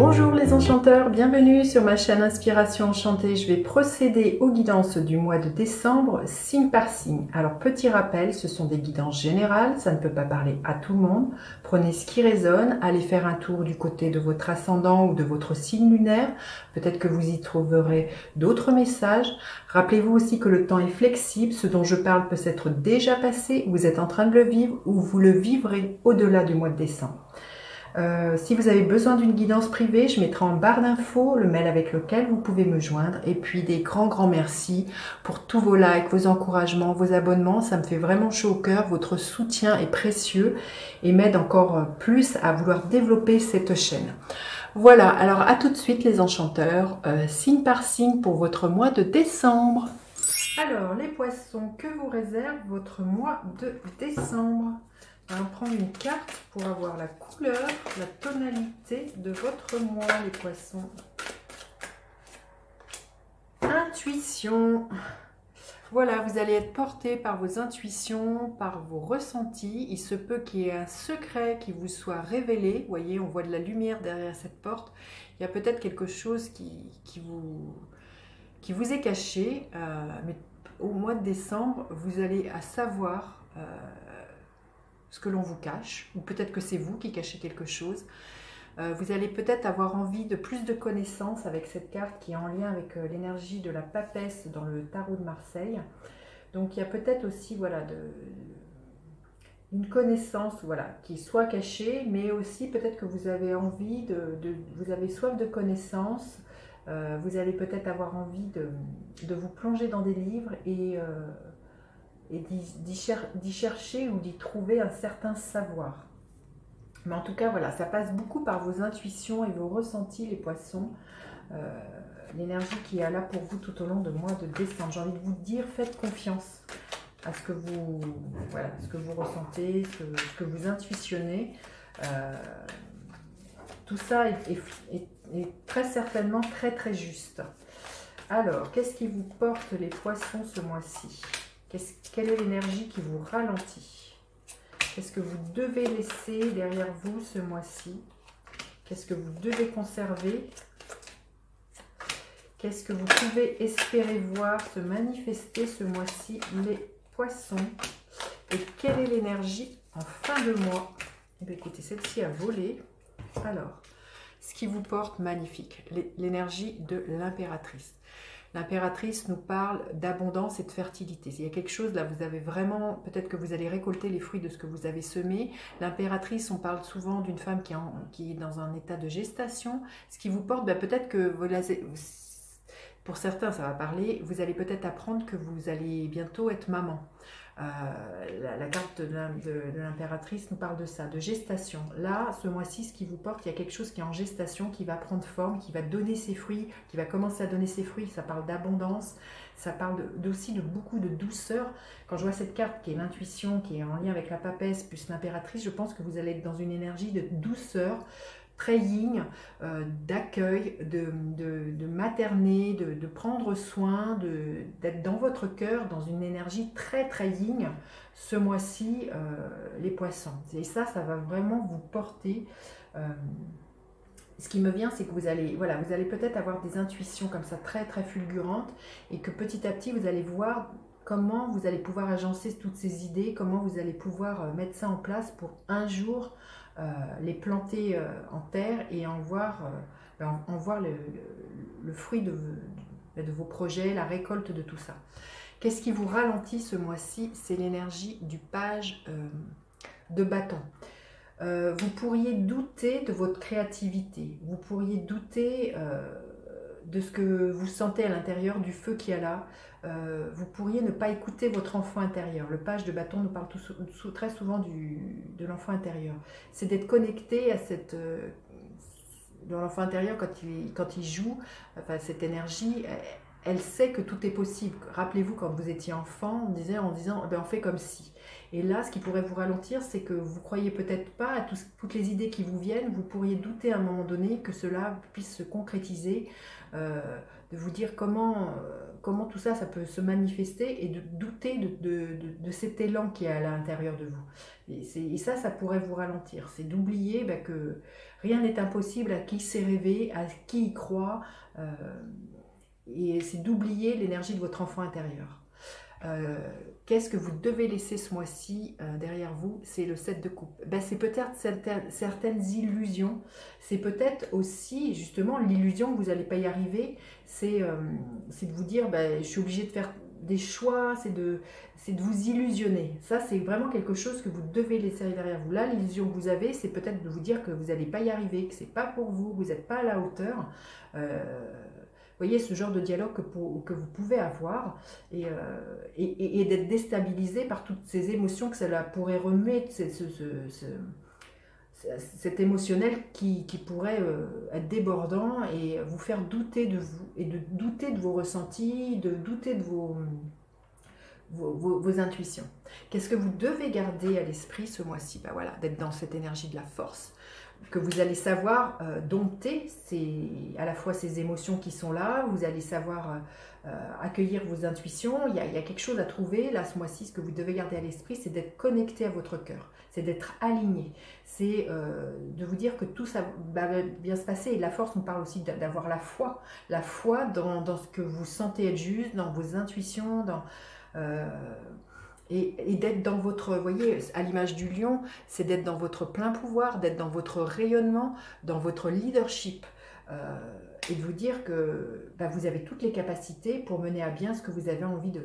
Bonjour les enchanteurs, bienvenue sur ma chaîne Inspiration Enchantée. Je vais procéder aux guidances du mois de décembre, signe par signe. Alors petit rappel, ce sont des guidances générales, ça ne peut pas parler à tout le monde. Prenez ce qui résonne, allez faire un tour du côté de votre ascendant ou de votre signe lunaire. Peut-être que vous y trouverez d'autres messages. Rappelez-vous aussi que le temps est flexible, ce dont je parle peut s'être déjà passé, vous êtes en train de le vivre ou vous le vivrez au-delà du mois de décembre. Si vous avez besoin d'une guidance privée, je mettrai en barre d'infos le mail avec lequel vous pouvez me joindre. Et puis des grands merci pour tous vos likes, vos encouragements, vos abonnements. Ça me fait vraiment chaud au cœur. Votre soutien est précieux et m'aide encore plus à vouloir développer cette chaîne. Voilà, alors à tout de suite les enchanteurs, signe par signe pour votre mois de décembre. Alors les poissons, que vous réserve votre mois de décembre? On va prendre une carte pour avoir la couleur, la tonalité de votre mois, les poissons. Intuition. Voilà, vous allez être porté par vos intuitions, par vos ressentis. Il se peut qu'il y ait un secret qui vous soit révélé. Vous voyez, on voit de la lumière derrière cette porte. Il y a peut-être quelque chose qui vous est caché. Mais au mois de décembre, vous allez savoir ce que l'on vous cache, ou peut-être que c'est vous qui cachez quelque chose. Vous allez peut-être avoir envie de plus de connaissances avec cette carte qui est en lien avec l'énergie de la papesse dans le tarot de Marseille. Donc il y a peut-être aussi voilà, une connaissance voilà, qui soit cachée, mais aussi peut-être que vous avez envie, vous avez soif de connaissances. Vous allez peut-être avoir envie de vous plonger dans des livres et d'y chercher ou d'y trouver un certain savoir. Mais en tout cas, voilà, ça passe beaucoup par vos intuitions et vos ressentis, les poissons. L'énergie qui est là pour vous tout au long du mois de décembre. J'ai envie de vous dire, faites confiance à ce que vous, voilà, ce que vous ressentez, ce que vous intuitionnez. Tout ça est très certainement très juste. Alors, qu'est-ce qui vous porte les poissons ce mois-ci? Quelle est l'énergie qui vous ralentit? Qu'est-ce que vous devez laisser derrière vous ce mois-ci? Qu'est-ce que vous devez conserver? Qu'est-ce que vous pouvez espérer voir se manifester ce mois-ci, les poissons? Et quelle est l'énergie en fin de mois? Eh bien, écoutez, celle-ci a volé. Alors, ce qui vous porte, magnifique, l'énergie de l'impératrice. L'impératrice nous parle d'abondance et de fertilité. Il y a quelque chose, là, vous avez vraiment, peut-être que vous allez récolter les fruits de ce que vous avez semé. L'impératrice, on parle souvent d'une femme qui est dans un état de gestation. Ce qui vous porte, ben, peut-être que, pour certains, ça va parler, vous allez peut-être apprendre que vous allez bientôt être maman. La carte de l'impératrice nous parle de ça, de gestation. Là, ce mois-ci, ce qui vous porte, il y a quelque chose qui est en gestation, qui va prendre forme, qui va donner ses fruits, qui va commencer à donner ses fruits. Ça parle d'abondance, ça parle aussi de beaucoup de douceur. Quand je vois cette carte qui est l'intuition, qui est en lien avec la papesse plus l'impératrice, je pense que vous allez être dans une énergie de douceur, très yin, d'accueil, de materner, de prendre soin, d'être dans votre cœur, dans une énergie très yin, ce mois-ci, les poissons. Et ça va vraiment vous porter. Ce qui me vient, c'est que vous allez peut-être avoir des intuitions comme ça, très fulgurantes, et que petit à petit, vous allez voir comment vous allez pouvoir agencer toutes ces idées, comment vous allez pouvoir mettre ça en place pour un jour les planter en terre et en voir le fruit de vos projets, la récolte de tout ça. Qu'est-ce qui vous ralentit ce mois-ci? C'est l'énergie du page de bâton. Vous pourriez douter de votre créativité, vous pourriez douter de ce que vous sentez à l'intérieur, du feu qu'il y a là. Vous pourriez ne pas écouter votre enfant intérieur. Le page de bâton nous parle très souvent de l'enfant intérieur. C'est d'être connecté à dans l'enfant intérieur quand il joue, enfin, cette énergie, elle sait que tout est possible. Rappelez-vous quand vous étiez enfant, on disait en disant ben, on fait comme si. Et là, ce qui pourrait vous ralentir, c'est que vous croyez peut-être pas à toutes les idées qui vous viennent. Vous pourriez douter à un moment donné que cela puisse se concrétiser, de vous dire comment tout ça, ça peut se manifester et de douter de cet élan qui est à l'intérieur de vous. Et ça pourrait vous ralentir. C'est d'oublier ben, que rien n'est impossible à qui s'est rêvé, à qui y croit. Et c'est d'oublier l'énergie de votre enfant intérieur. Qu'est-ce que vous devez laisser ce mois-ci derrière vous? C'est le 7 de coupe. Ben, c'est peut-être certaines illusions. C'est peut-être aussi justement l'illusion que vous n'allez pas y arriver. C'est de vous dire ben, je suis obligée de faire des choix, c'est de vous illusionner. Ça, c'est vraiment quelque chose que vous devez laisser derrière vous. Là, l'illusion que vous avez, c'est peut-être de vous dire que vous n'allez pas y arriver, que ce n'est pas pour vous, que vous n'êtes pas à la hauteur. Vous voyez, ce genre de dialogue que vous pouvez avoir et d'être déstabilisé par toutes ces émotions que cela pourrait remuer, cet émotionnel qui pourrait être débordant et vous faire douter de vous et de douter de vos ressentis, de douter de vos intuitions. Qu'est-ce que vous devez garder à l'esprit ce mois-ci? Ben voilà, d'être dans cette énergie de la force, que vous allez savoir dompter à la fois ces émotions qui sont là, vous allez savoir accueillir vos intuitions. Il y a quelque chose à trouver là ce mois-ci. Ce que vous devez garder à l'esprit, c'est d'être connecté à votre cœur, c'est d'être aligné, c'est de vous dire que tout ça va bien se passer. Et la force, on parle aussi d'avoir la foi dans ce que vous sentez être juste, dans vos intuitions, et d'être dans votre, vous voyez, à l'image du lion, c'est d'être dans votre plein pouvoir, d'être dans votre rayonnement, dans votre leadership, et de vous dire que bah, vous avez toutes les capacités pour mener à bien ce que vous avez envie de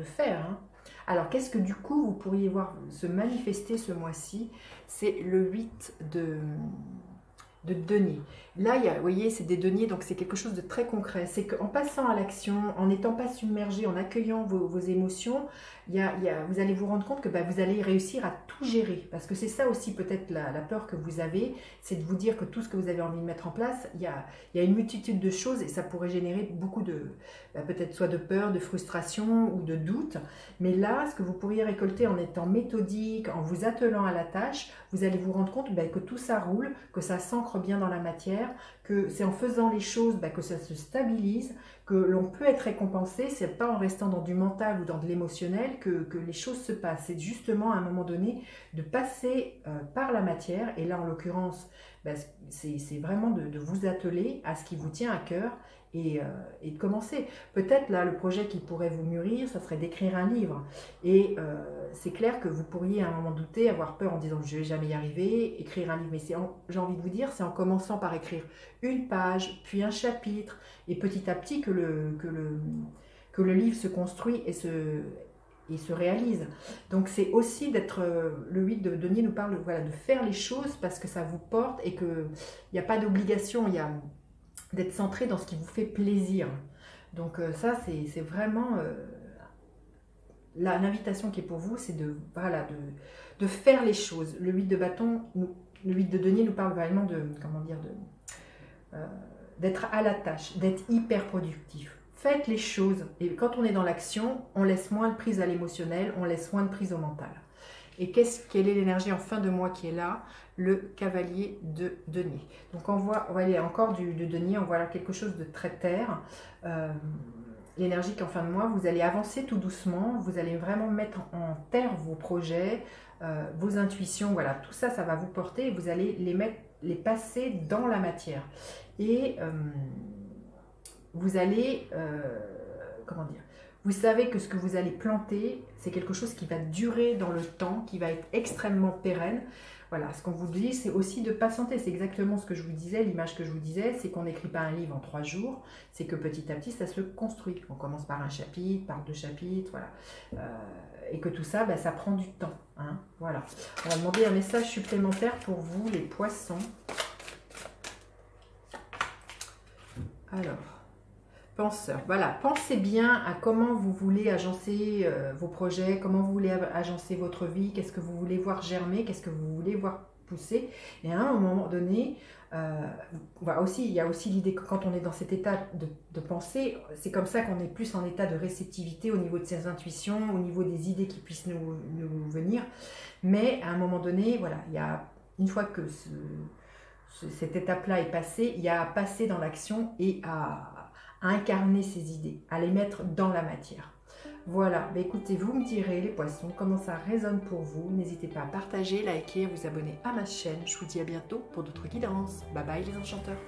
faire. Hein. Alors, qu'est-ce que du coup, vous pourriez voir se manifester ce mois-ci? C'est le 8 de deniers. Là, vous voyez, c'est des deniers, donc c'est quelque chose de très concret. C'est qu'en passant à l'action, en n'étant pas submergé, en accueillant vos émotions, vous allez vous rendre compte que bah, vous allez réussir à tout gérer. Parce que c'est ça aussi peut-être la peur que vous avez, c'est de vous dire que tout ce que vous avez envie de mettre en place, il y a une multitude de choses et ça pourrait générer beaucoup de, peut-être soit de peur, de frustration ou de doute. Mais là, ce que vous pourriez récolter en étant méthodique, en vous attelant à la tâche, vous allez vous rendre compte bah, que tout ça roule, que ça s'ancre bien dans la matière, que c'est en faisant les choses bah, que ça se stabilise, que l'on peut être récompensé. C'est pas en restant dans du mental ou dans de l'émotionnel que les choses se passent. C'est justement à un moment donné de passer par la matière, et là en l'occurrence bah, c'est vraiment de vous atteler à ce qui vous tient à cœur et de commencer. Peut-être là le projet qui pourrait vous mûrir, ça serait d'écrire un livre, et c'est clair que vous pourriez à un moment douter, avoir peur en disant je ne vais jamais y arriver, écrire un livre, mais j'ai envie de vous dire, c'est en commençant par écrire une page, puis un chapitre, et petit à petit que le livre se construit et se réalise. Donc c'est aussi d'être, le 8 de denier nous parle voilà, de faire les choses parce que ça vous porte et qu'il n'y a pas d'obligation, il y a d'être centré dans ce qui vous fait plaisir. Donc ça c'est vraiment l'invitation qui est pour vous, c'est de faire les choses. Le 8 de bâton, le 8 de denier nous parle vraiment de, comment dire, d'être à la tâche, d'être hyper productif. Faites les choses, et quand on est dans l'action, on laisse moins de prise à l'émotionnel, on laisse moins de prise au mental. Et quelle est l'énergie en fin de mois qui est là? Le cavalier de denier. Donc on voit encore du denier, on voit là quelque chose de très terre. L'énergie qu'en fin de mois, vous allez avancer tout doucement, vous allez vraiment mettre en terre vos projets, vos intuitions, voilà, tout ça, ça va vous porter et vous allez les passer dans la matière. Et vous allez, comment dire, vous savez que ce que vous allez planter, c'est quelque chose qui va durer dans le temps, qui va être extrêmement pérenne. Voilà, ce qu'on vous dit, c'est aussi de patienter. C'est exactement ce que je vous disais, l'image que je vous disais, c'est qu'on n'écrit pas un livre en 3 jours, c'est que petit à petit, ça se construit. On commence par un chapitre, par 2 chapitres, voilà. Et que tout ça, bah, ça prend du temps. Hein, voilà. On va demander un message supplémentaire pour vous, les poissons. Alors, penseur, voilà, pensez bien à comment vous voulez agencer vos projets, comment vous voulez agencer votre vie, qu'est-ce que vous voulez voir germer, qu'est-ce que vous voulez voir pousser. Et à un moment donné, il y a aussi l'idée que quand on est dans cet état de pensée, c'est comme ça qu'on est plus en état de réceptivité au niveau de ses intuitions, au niveau des idées qui puissent nous venir. Mais à un moment donné, voilà, il y a, une fois que cette étape-là est passée, il y a à passer dans l'action et à incarner ces idées, à les mettre dans la matière. Voilà, bah écoutez, vous me direz les poissons, comment ça résonne pour vous. N'hésitez pas à partager, liker, vous abonner à ma chaîne. Je vous dis à bientôt pour d'autres guidances. Bye bye les enchanteurs.